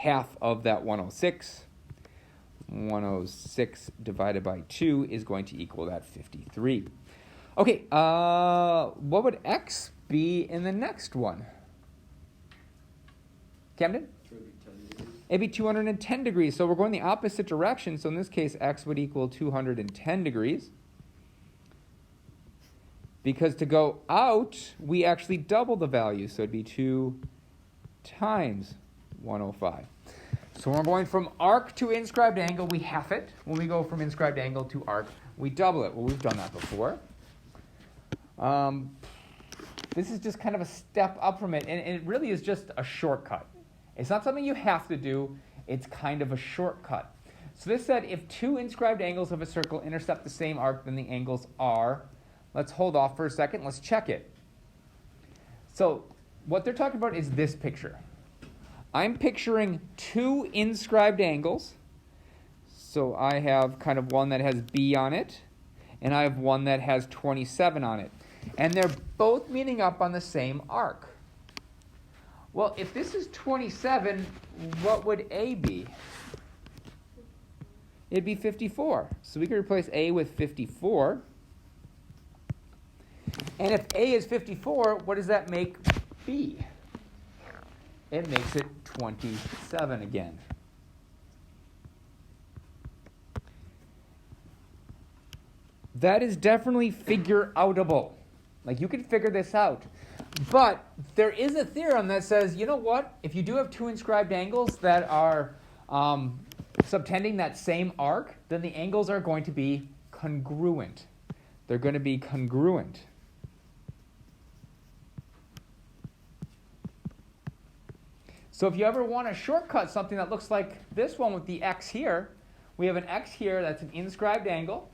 half of that 106. 106 divided by 2 is going to equal that 53. Okay, what would x be in the next one? Camden? It'd be 210 degrees. So we're going the opposite direction. So in this case, x would equal 210 degrees. Because to go out, we actually double the value. So it'd be 2 times 105. So when we're going from arc to inscribed angle, we half it. When we go from inscribed angle to arc, we double it. Well, we've done that before. This is just kind of a step up from it, and it really is just a shortcut. It's not something you have to do. It's kind of a shortcut. So this said if two inscribed angles of a circle intercept the same arc, then the angles are. Let's hold off for a second. Let's check it. So what they're talking about is this picture. I'm picturing two inscribed angles. So I have kind of one that has B on it, and I have one that has 27 on it. And they're both meeting up on the same arc. Well, if this is 27, what would A be? It'd be 54. So we could replace A with 54. And if A is 54, what does that make B? It makes it 27 again. That is definitely figure-outable. Like, you can figure this out. But there is a theorem that says, you know what? If you do have two inscribed angles that are subtending that same arc, then the angles are going to be congruent. They're going to be congruent. So if you ever want to shortcut something that looks like this one with the x here, we have an x here that's an inscribed angle.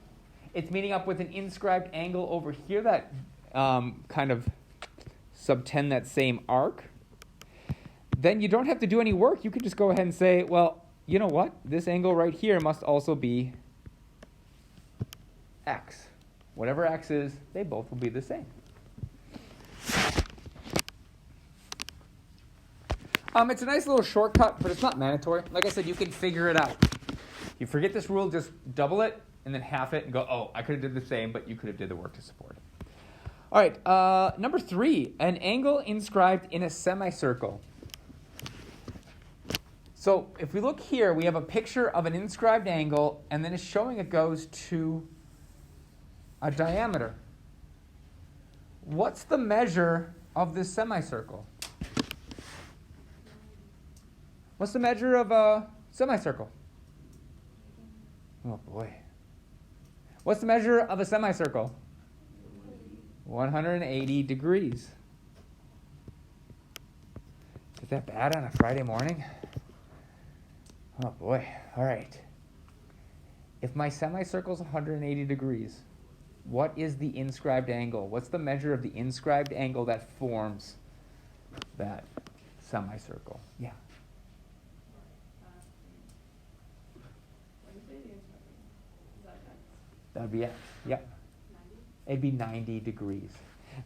It's meeting up with an inscribed angle over here that kind of subtend that same arc. Then you don't have to do any work. You could just go ahead and say, well, you know what? This angle right here must also be x. Whatever x is, they both will be the same. It's a nice little shortcut, but it's not mandatory. Like I said, you can figure it out. If you forget this rule, just double it and then half it and go, oh, I could have did the same, but you could have did the work to support it. All right, number 3, an angle inscribed in a semicircle. So if we look here, we have a picture of an inscribed angle, and then it's showing it goes to a diameter. What's the measure of this semicircle? What's the measure of a semicircle? Oh, boy. What's the measure of a semicircle? 180 degrees. Is that bad on a Friday morning? Oh, boy. All right. If my semicircle is 180 degrees, what is the inscribed angle? What's the measure of the inscribed angle that forms that semicircle? Yeah. That would be X. Yep. 90? It'd be 90 degrees.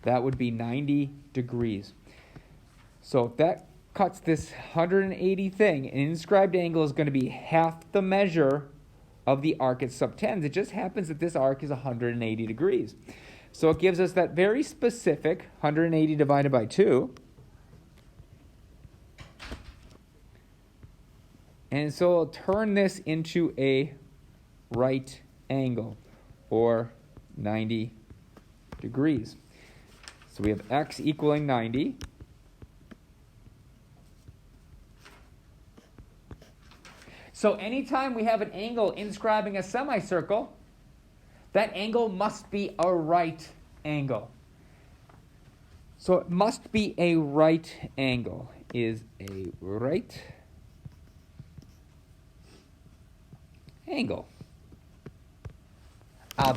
That would be 90 degrees. So if that cuts this 180 thing, an inscribed angle is going to be half the measure of the arc it subtends. It just happens that this arc is 180 degrees. So it gives us that very specific 180 divided by 2. And so I'll turn this into a right angle, or 90 degrees. So we have x equaling 90. So anytime we have an angle inscribing a semicircle, that angle must be a right angle. So it must be a right angle. Is a right angle.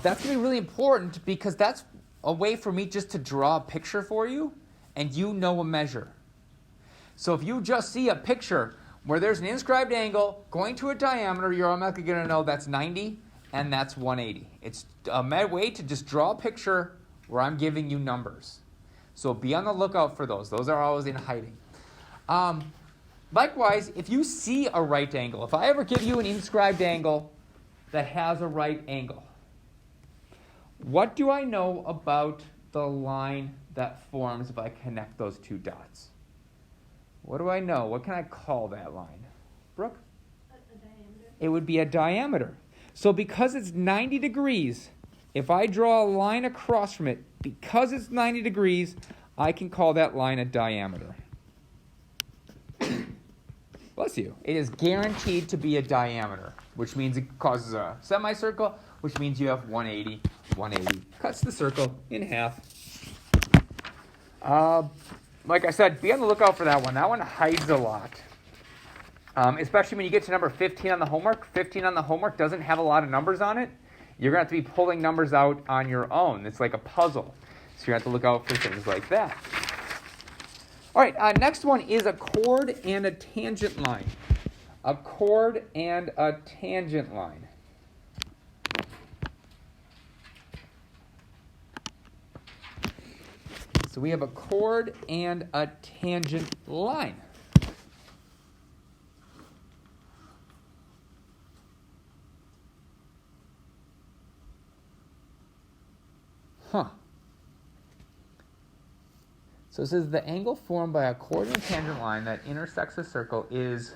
That's going to be really important because that's a way for me just to draw a picture for you and you know a measure. So if you just see a picture where there's an inscribed angle going to a diameter, you're automatically going to know that's 90 and that's 180. It's a way to just draw a picture where I'm giving you numbers. So be on the lookout for those. Those are always in hiding. Likewise, if you see a right angle, if I ever give you an inscribed angle that has a right angle, what do I know about the line that forms if I connect those two dots? What do I know? What can I call that line? Brooke? A diameter. It would be a diameter. So because it's 90 degrees, if I draw a line across from it, because it's 90 degrees, I can call that line a diameter. Bless you. It is guaranteed to be a diameter, which means it causes a semicircle, which means you have 180, 180. Cuts the circle in half. Like I said, be on the lookout for that one. That one hides a lot. Especially when you get to number 15 on the homework. 15 on the homework doesn't have a lot of numbers on it. You're going to have to be pulling numbers out on your own. It's like a puzzle. So you have to look out for things like that. All right, next one is a chord and a tangent line. A chord and a tangent line. So we have a chord and a tangent line. So it says the angle formed by a chord and tangent line that intersects a circle is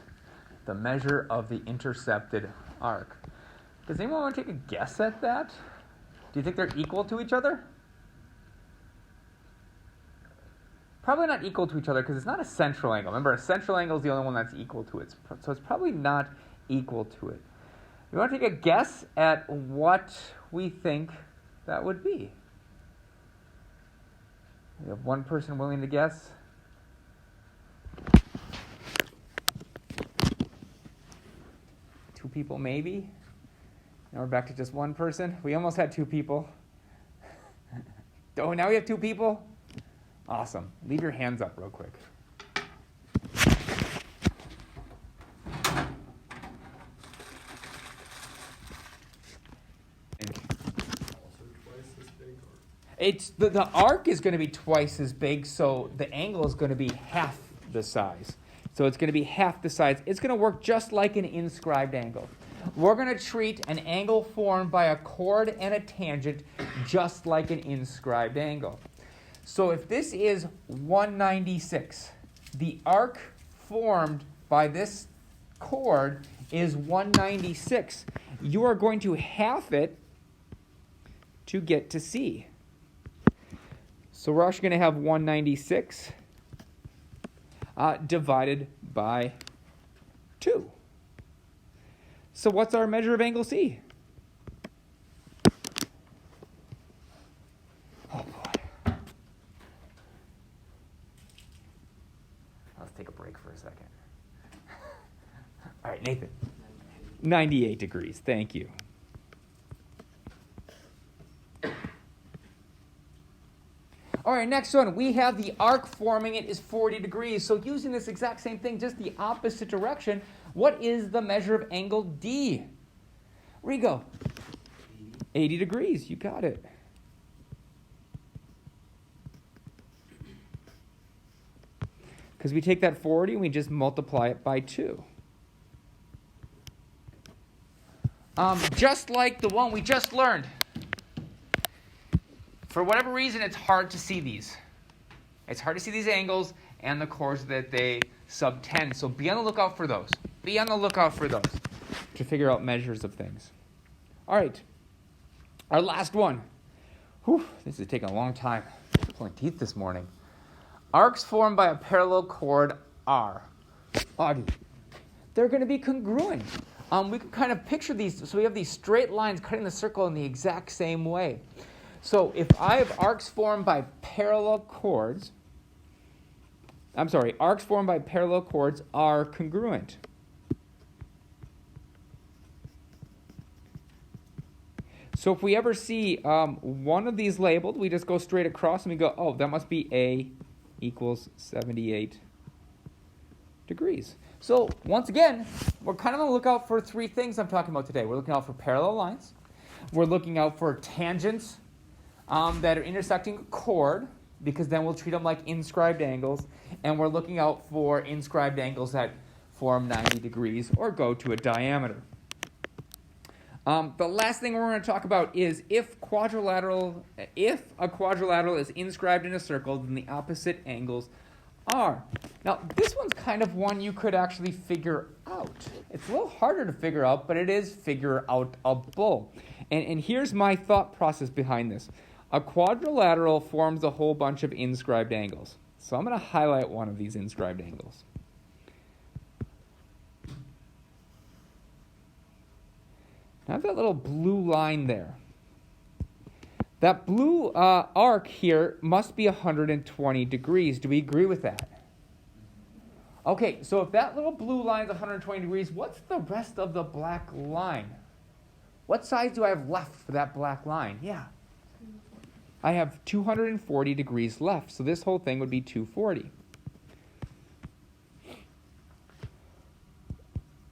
the measure of the intercepted arc. Does anyone want to take a guess at that? Do you think they're equal to each other? Probably not equal to each other because it's not a central angle. Remember, a central angle is the only one that's equal to it. So it's probably not equal to it. You want to take a guess at what we think that would be? We have one person willing to guess. Two people maybe. Now we're back to just one person. We almost had two people. Oh, now we have two people? Awesome. Leave your hands up real quick. It's the arc is going to be twice as big, so the angle is going to be half the size. So it's going to be half the size. It's going to work just like an inscribed angle. We're going to treat an angle formed by a chord and a tangent just like an inscribed angle. So if this is 196, the arc formed by this chord is 196. You are going to half it to get to C. So we're actually going to have 196 divided by 2. So what's our measure of angle C? Oh boy. Let's take a break for a second. All right, Nathan. 98 degrees. Thank you. All right, next one. We have the arc forming it is 40 degrees. So using this exact same thing, just the opposite direction, what is the measure of angle D? Rigo. 80 degrees. You got it. Because we take that 40 and we just multiply it by 2. Just like the one we just learned. For whatever reason, it's hard to see these. It's hard to see these angles and the chords that they subtend. So be on the lookout for those. Be on the lookout for those to figure out measures of things. All right. Our last one. Whew, this is taking a long time. I'm pulling teeth this morning. Arcs formed by a parallel chord are. Augie. They're going to be congruent. We can kind of picture these. So we have these straight lines cutting the circle in the exact same way. So if I have arcs formed by parallel chords, arcs formed by parallel chords are congruent. So if we ever see one of these labeled, we just go straight across and we go, oh, that must be A equals 78 degrees. So once again, we're kind of on the lookout for 3 things I'm talking about today. We're looking out for parallel lines. We're looking out for tangents that are intersecting a chord, because then we'll treat them like inscribed angles, and we're looking out for inscribed angles that form 90 degrees or go to a diameter. The last thing we're going to talk about is if a quadrilateral is inscribed in a circle, then the opposite angles are. Now, this one's kind of one you could actually figure out. It's a little harder to figure out, but it is figure-outable. And here's my thought process behind this. A quadrilateral forms a whole bunch of inscribed angles. So I'm going to highlight one of these inscribed angles. Now I have that little blue line there. That blue arc here must be 120 degrees. Do we agree with that? Okay, so if that little blue line is 120 degrees, what's the rest of the black line? What size do I have left for that black line? Yeah. I have 240 degrees left, so this whole thing would be 240.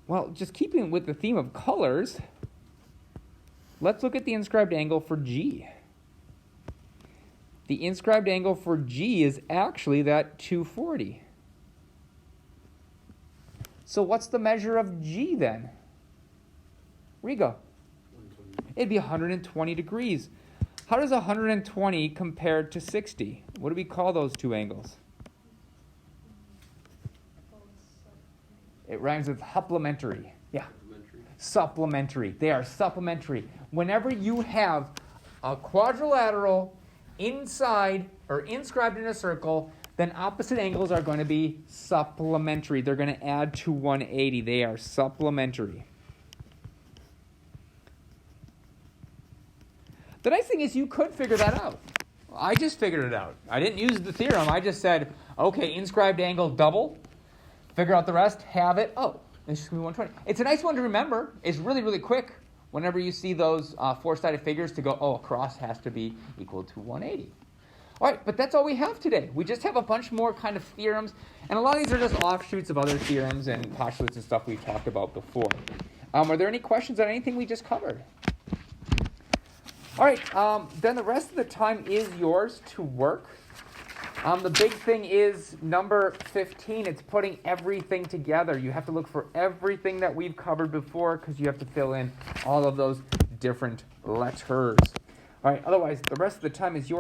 Well, just keeping with the theme of colors, let's look at the inscribed angle for G. The inscribed angle for G is actually that 240. So what's the measure of G then? Rigo. It'd be 120 degrees. How does 120 compare to 60? What do we call those two angles? It rhymes with supplementary. Yeah. Supplementary. They are supplementary. Whenever you have a quadrilateral inside or inscribed in a circle, then opposite angles are going to be supplementary. They're going to add to 180. They are supplementary. The nice thing is you could figure that out. I just figured it out. I didn't use the theorem. I just said, okay, inscribed angle double. Figure out the rest, have it. Oh, it's just going to be 120. It's a nice one to remember. It's really, really quick whenever you see those four-sided figures to go, oh, a cross has to be equal to 180. All right, but that's all we have today. We just have a bunch more kind of theorems, and a lot of these are just offshoots of other theorems and postulates and stuff we've talked about before. Are there any questions on anything we just covered? All right, then the rest of the time is yours to work. The big thing is number 15. It's putting everything together. You have to look for everything that we've covered before because you have to fill in all of those different letters. All right, otherwise, the rest of the time is yours.